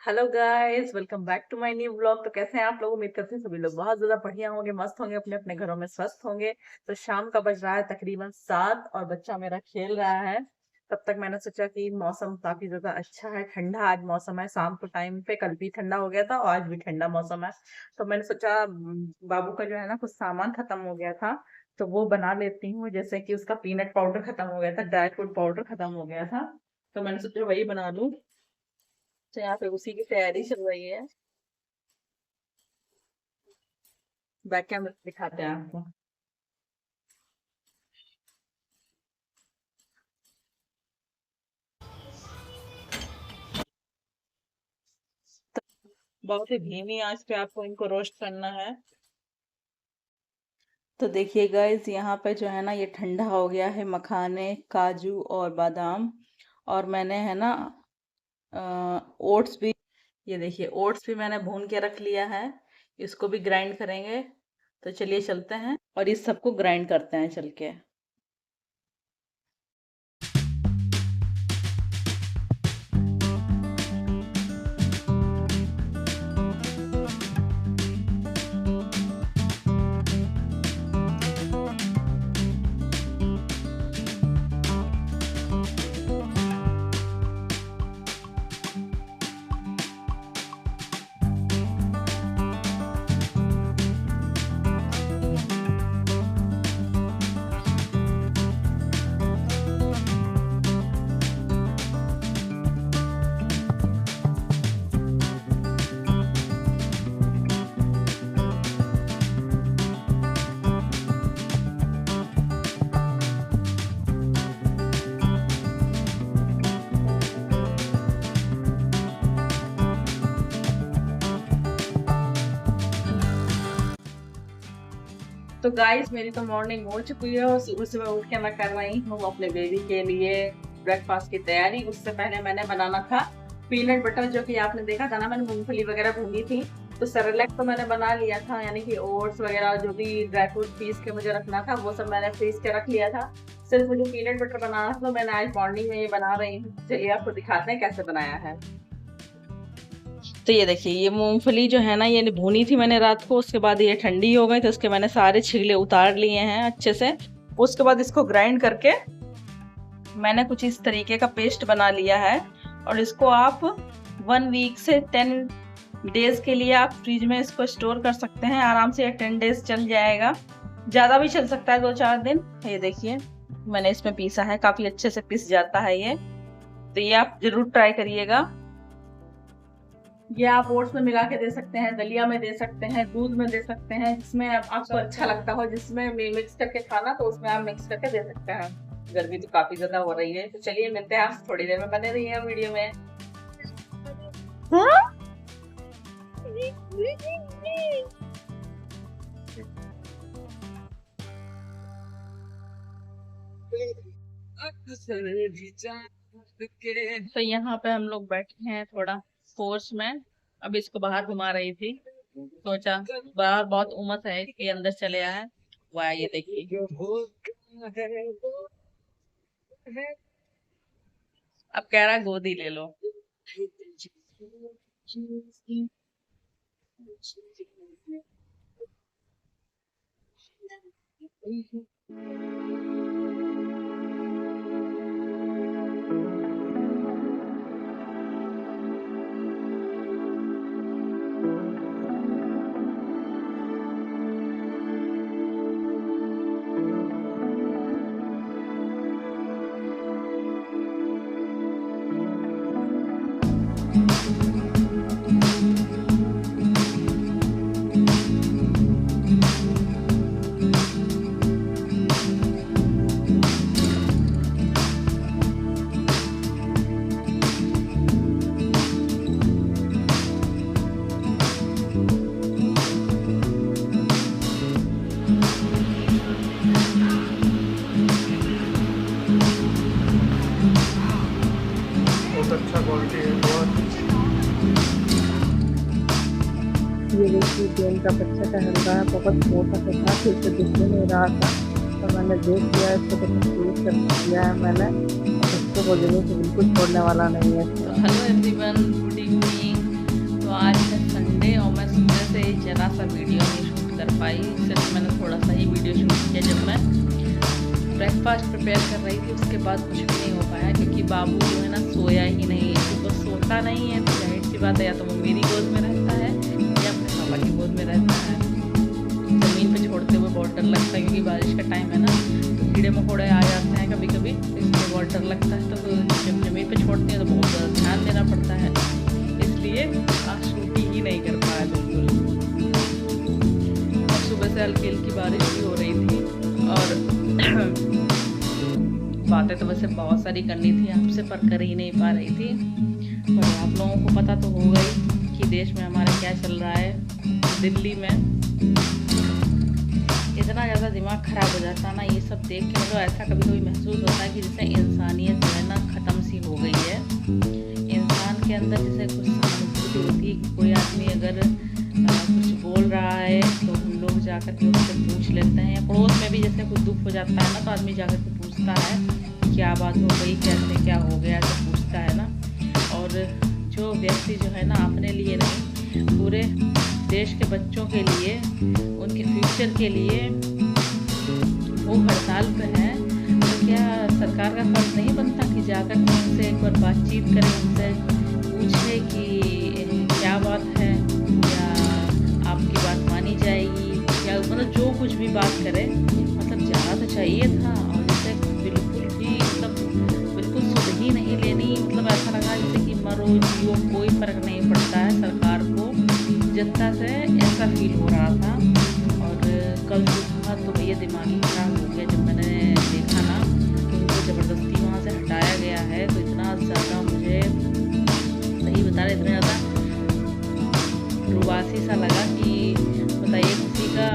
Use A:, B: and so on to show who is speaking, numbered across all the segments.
A: Hello guys, welcome back to my new vlog. तो कैसे हैं आप लोग? उम्मीद करते हैं सभी लोग बहुत ज्यादा बढ़िया होंगे, मस्त होंगे, अपने अपने घरों में स्वस्थ होंगे। तो शाम का बज रहा है तकरीबन 7 और बच्चा मेरा खेल रहा है। तब तक मैंने सोचा कि मौसम काफी ज्यादा अच्छा है, ठंडा आज मौसम है। शाम के टाइम पे कल भी ठंडा हो गया था और आज भी ठंडा मौसम है। तो मैंने सोचा बाबू का जो है ना कुछ सामान खत्म हो गया था, तो वो बना लेती हूँ। जैसे कि उसका पीनट पाउडर खत्म हो गया था, ड्राई फ्रूट पाउडर खत्म हो गया था, तो मैंने सोचा वही बना लूं। तो यहाँ पे उसी की तैयारी चल रही है। बैक कैमरा दिखाते हैं आपको। तो बहुत ही धीमी आंच पे आपको इनको रोस्ट करना है। तो देखिए गाइस, यहाँ पे जो है ना ये ठंडा हो गया है मखाने, काजू और बादाम। और मैंने है ना ओट्स भी, ये देखिए ओट्स भी मैंने भून के रख लिया है। इसको भी ग्राइंड करेंगे। तो चलिए चलते हैं और इस सबको ग्राइंड करते हैं चल के। तो गाइस, मेरी तो मॉर्निंग हो चुकी है और सुबह सुबह उठ के मैं कर रही हूँ अपने बेबी के लिए ब्रेकफास्ट की तैयारी। उससे पहले मैंने बनाना था पीनट बटर, जो कि आपने देखा था ना, मैंने मूंगफली वगैरह भूनी थी। तो सेरेलैक तो मैंने बना लिया था, यानी कि ओट्स वगैरह जो भी ड्राई फ्रूट पीस के मुझे रखना था वो सब मैंने फ्रीज के रख लिया था। सिर्फ मुझे पीनट बटर बनाना था, तो मैंने आज मॉर्निंग में ये बना रही हूँ। चलिए आपको दिखाते हैं कैसे बनाया है। तो ये देखिए, ये मूंगफली जो है ना ये भूनी थी मैंने रात को, उसके बाद ये ठंडी हो गई तो उसके मैंने सारे छिलके उतार लिए हैं अच्छे से। उसके बाद इसको ग्राइंड करके मैंने कुछ इस तरीके का पेस्ट बना लिया है। और इसको आप 1 वीक से 10 डेज के लिए आप फ्रिज में इसको स्टोर कर सकते हैं आराम से। 10 डेज चल जाएगा, ज़्यादा भी चल सकता है 2-4 दिन। ये देखिए मैंने इसमें पीसा है, काफ़ी अच्छे से पिस जाता है ये। तो ये आप ज़रूर ट्राई करिएगा। ये आप ओट्स में मिला के दे सकते हैं, दलिया में दे सकते हैं, दूध में दे सकते हैं, जिसमें आपको अच्छा लगता हो, जिसमें मिक्स करके खाना तो उसमें आप मिक्स करके दे सकते हैं। गर्मी तो काफी ज्यादा हो रही है, तो चलिए मिलते हैं आप थोड़ी देर में। बने रही है वीडियो में। हाँ? तो यहाँ पे हम लोग बैठे हैं थोड़ा फोर्स में। अब इसको बाहर घुमा रही थी, सोचा बाहर बहुत उमस है, इसके अंदर चले आए। वाह, ये देखिए अब कह रहा है गोदी ले लो।
B: बहुत अच्छा क्वालिटी है बहुत।
A: ये देखिए गेंद का बच्चा टहल रहा है, बहुत मोटा सा था, फिर से दिख भी नहीं रहा था, तो मैंने देख लिया इसको, तो शूट कर दिया है मैंने। इसको बोलने से बिल्कुल छोड़ने वाला नहीं है। Hello everyone, good evening. पाई, सिर्फ मैंने थोड़ा सा ही वीडियो शूट किया। जब मैं ब्रेकफास्ट प्रिपेयर कर रही थी उसके बाद कुछ भी नहीं हो पाया, क्योंकि बाबू जो है ना सोया ही नहीं है। वो सोता नहीं है तो जाहिर सी बात है, या तो वो मेरी गोद में रहता है या अपने पापा की गोद में रहता है। ज़मीन पे छोड़ते हुए बहुत डर लगता है, क्योंकि बारिश का टाइम है ना, तो कीड़े मकोड़े आ जाते हैं कभी कभी, तो इसलिए बहुत डर लगता है। तो जब ज़मीन पे छोड़ते हैं तो बहुत ज़्यादा ध्यान देना पड़ता है, इसलिए आज शूटिंग ही नहीं कर पाया बिल्कुल। और सुबह से हल्की हल्की बारिश भी हो रही थी, और बातें तो वैसे बहुत सारी करनी थी आपसे, पर कर ही नहीं पा रही थी। और आप लोगों को पता तो होगा ही कि देश में हमारे क्या चल रहा है। दिल्ली में इतना ज़्यादा दिमाग ख़राब हो जाता है ना ये सब देख के, मतलब ऐसा कभी कभी महसूस होता है कि जैसे इंसानियत जो है ना ख़त्म सी हो गई है। इंसान के अंदर जैसे कुछ सहानुभूति होती है कि कोई आदमी अगर कुछ बोल रहा है तो हम लोग जाकर के उससे पूछ लेते हैं, या पड़ोस में भी जैसे कुछ दुख हो जाता है ना तो आदमी जाकर के पूछता है क्या बात हो गई, कैसे क्या हो गया, तो पूछता है ना। और जो व्यक्ति जो है ना अपने लिए नहीं, पूरे देश के बच्चों के लिए, उनके फ्यूचर के लिए वो हड़ताल पे है, तो क्या सरकार का फर्ज नहीं बनता कि जाकर के उनसे एक बार बातचीत करें, उनसे पूछे कि क्या बात है, या आपकी बात मानी जाएगी, या मतलब जो कुछ भी बात करे, मतलब जाना तो चाहिए था। और जैसे बिल्कुल भी मतलब बिल्कुल सुध ही नहीं लेनी, मतलब ऐसा लगा जैसे कि मरो जियो कोई फ़र्क नहीं पड़ता है सरकार को, जनता से ऐसा फील हो रहा था। और कल सुबह तो भैया दिमाग ही खराब हो गया जब मैंने देखा ना कि उनको ज़बरदस्ती वहाँ से हटाया गया है। तो इतना ज़्यादा मुझे सही बता रहे, इतना ज़्यादा रुबासी सा लगा कि बताइए, किसी का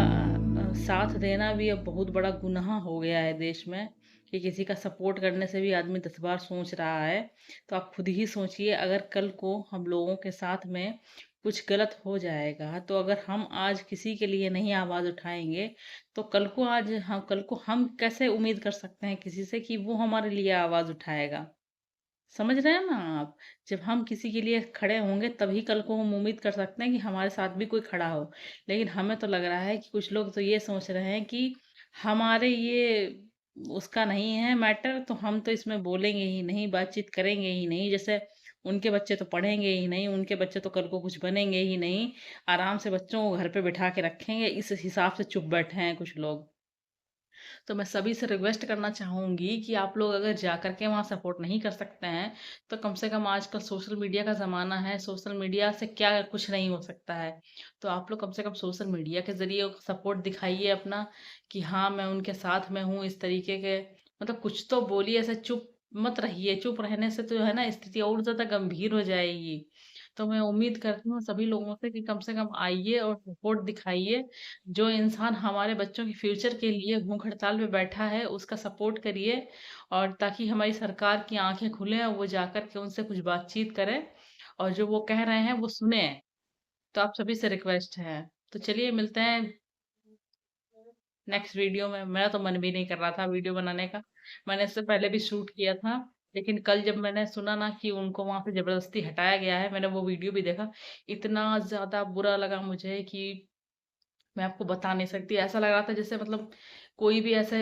A: साथ देना भी अब बहुत बड़ा गुनाह हो गया है देश में, कि किसी का सपोर्ट करने से भी आदमी 10 बार सोच रहा है। तो आप खुद ही सोचिए, अगर कल को हम लोगों के साथ में कुछ गलत हो जाएगा, तो अगर हम आज किसी के लिए नहीं आवाज़ उठाएंगे, तो कल को हम कैसे उम्मीद कर सकते हैं किसी से कि वो हमारे लिए आवाज़ उठाएगा। समझ रहे हैं ना आप? जब हम किसी के लिए खड़े होंगे तभी कल को हम उम्मीद कर सकते हैं कि हमारे साथ भी कोई खड़ा हो। लेकिन हमें तो लग रहा है कि कुछ लोग तो ये सोच रहे हैं कि हमारे ये उसका नहीं है मैटर, तो हम तो इसमें बोलेंगे ही नहीं, बातचीत करेंगे ही नहीं। जैसे उनके बच्चे तो पढ़ेंगे ही नहीं, उनके बच्चे तो कल को कुछ बनेंगे ही नहीं, आराम से बच्चों को घर पे बिठा के रखेंगे, इस हिसाब से चुप बैठे हैं कुछ लोग। तो मैं सभी से रिक्वेस्ट करना चाहूँगी कि आप लोग अगर जा कर के वहाँ सपोर्ट नहीं कर सकते हैं, तो कम से कम आजकल सोशल मीडिया का ज़माना है, सोशल मीडिया से क्या कुछ नहीं हो सकता है। तो आप लोग कम से कम सोशल मीडिया के ज़रिए सपोर्ट दिखाइए अपना, कि हाँ मैं उनके साथ में हूँ, इस तरीके के मतलब कुछ तो बोलिए, ऐसे चुप मत रहिए। चुप रहने से तो जो है ना स्थिति और ज़्यादा गंभीर हो जाएगी। तो मैं उम्मीद करती हूँ सभी लोगों से कि कम आइए और सपोर्ट दिखाइए। जो इंसान हमारे बच्चों के फ्यूचर के लिए भूख हड़ताल पे बैठा है उसका सपोर्ट करिए, और ताकि हमारी सरकार की आंखें खुलें और वो जाकर के उनसे कुछ बातचीत करें, और जो वो कह रहे हैं वो सुने। तो आप सभी से रिक्वेस्ट है। तो चलिए मिलते हैं नेक्स्ट वीडियो में। मेरा तो मन भी नहीं कर रहा था वीडियो बनाने का, मैंने इससे पहले भी शूट किया था, लेकिन कल जब मैंने सुना ना कि उनको वहां से जबरदस्ती हटाया गया है, मैंने वो वीडियो भी देखा, इतना ज्यादा बुरा लगा मुझे कि मैं आपको बता नहीं सकती। ऐसा लग रहा था जैसे मतलब कोई भी ऐसे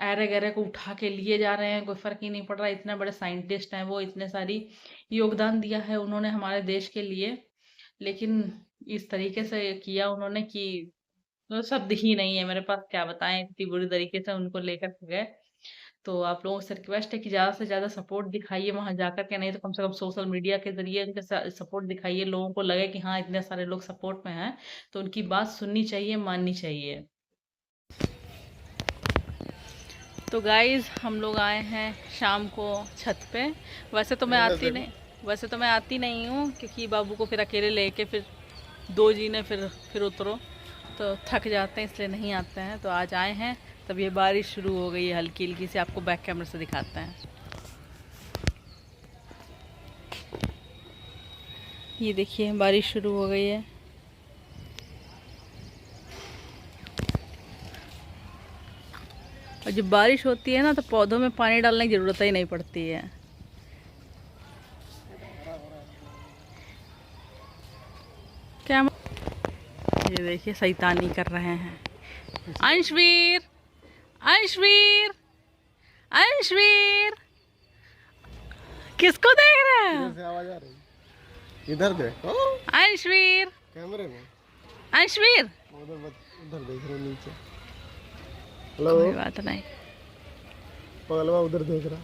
A: ऐरे गैरे को उठा के लिए जा रहे हैं, कोई फर्क ही नहीं पड़ रहा। इतने बड़े साइंटिस्ट हैं वो, इतने सारी योगदान दिया है उन्होंने हमारे देश के लिए, लेकिन इस तरीके से किया उन्होंने कि तो शब्द ही नहीं है मेरे पास, क्या बताएं, इतनी बुरी तरीके से उनको लेकर के गए। तो आप लोगों से रिक्वेस्ट है कि ज़्यादा से ज़्यादा सपोर्ट दिखाइए वहाँ जाकर के, नहीं तो कम से कम सोशल मीडिया के ज़रिए उनके सपोर्ट दिखाइए, लोगों को लगे कि हाँ इतने सारे लोग सपोर्ट में हैं, तो उनकी बात सुननी चाहिए, माननी चाहिए। तो गाइज हम लोग आए हैं शाम को छत पे। वैसे तो मैं आती नहीं हूँ, क्योंकि बाबू को फिर अकेले लेके फिर दो जीने फिर उतरो तो थक जाते हैं, इसलिए नहीं आते हैं। तो आज आए हैं, तब ये बारिश शुरू हो गई है हल्की हल्की से, आपको बैक कैमरे से दिखाते हैं। ये देखिए बारिश शुरू हो गई है। और जब बारिश होती है ना तो पौधों में पानी डालने की ज़रूरत ही नहीं पड़ती है। क्या ये देखिए शैतानी कर रहे हैं। अंशवीर, अंशवीर, अंशवीर, किसको देख रहे हैं?
B: इधर से आवाज आ रही, इधर देखो
A: अंशवीर,
B: कैमरे में,
A: अंशवीर,
B: उधर देख रहे नीचे। हेलो,
A: कोई बात नहीं।
B: पगलवा उधर देख रहा।